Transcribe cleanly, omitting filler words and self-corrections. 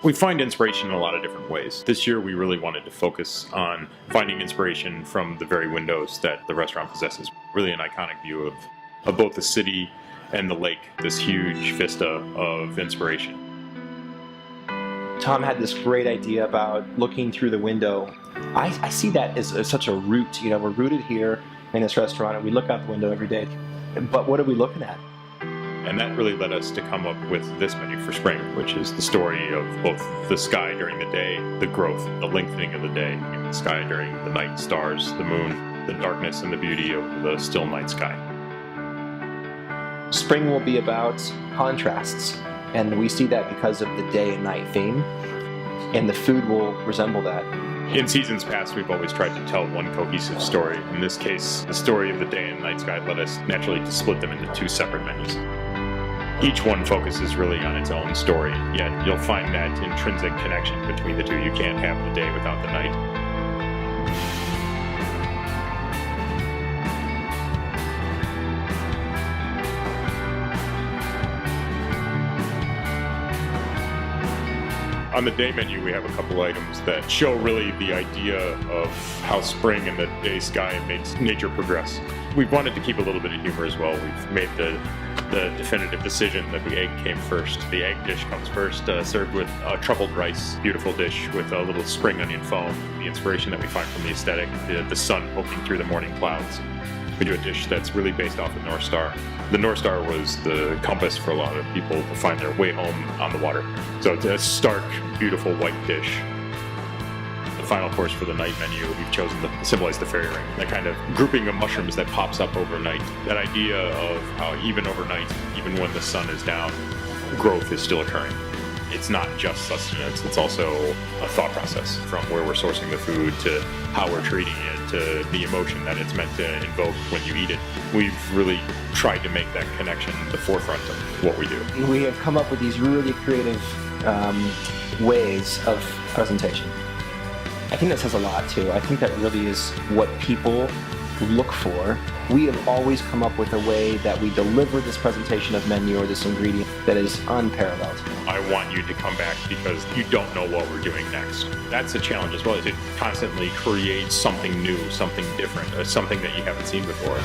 We find inspiration in a lot of different ways. This year we really wanted to focus on finding inspiration from the very windows that the restaurant possesses. Really an iconic view of both the city and the lake, this huge vista of inspiration. Tom had this great idea about looking through the window. I see that as such a root. We're rooted here in this restaurant and we look out the window every day. But what are we looking at? And that really led us to come up with this menu for spring, which is the story of both the sky during the day, the growth, the lengthening of the day, the sky during the night, stars, the moon, the darkness and the beauty of the still night sky. Spring will be about contrasts, and we see that because of the day and night theme, and the food will resemble that. In seasons past, we've always tried to tell one cohesive story. In this case, the story of the day and night sky led us naturally to split them into two separate menus. Each one focuses really on its own story, yet you'll find that intrinsic connection between the two. You can't have the day without the night. On the day menu, we have a couple items that show really the idea of how spring and the day sky makes nature progress. We've wanted to keep a little bit of humor as well. We've made the definitive decision that the egg came first. The egg dish comes first, served with truffled rice, beautiful dish with a little spring onion foam. The inspiration that we find from the aesthetic, the sun poking through the morning clouds. We do a dish that's really based off the North Star. The North Star was the compass for a lot of people to find their way home on the water. So it's a stark, beautiful white dish. The final course for the night menu, we've chosen to symbolize the fairy ring, that kind of grouping of mushrooms that pops up overnight. That idea of how even overnight, even when the sun is down, growth is still occurring. It's not just sustenance, it's also a thought process from where we're sourcing the food to how we're treating it to the emotion that it's meant to invoke when you eat it. We've really tried to make that connection the forefront of what we do. We have come up with these really creative ways of presentation. I think that says a lot too. I think that really is what people look for. We have always come up with a way that we deliver this presentation of menu or this ingredient that is unparalleled. I want you to come back because you don't know what we're doing next. That's a challenge as well, is to constantly create something new, something different, something that you haven't seen before.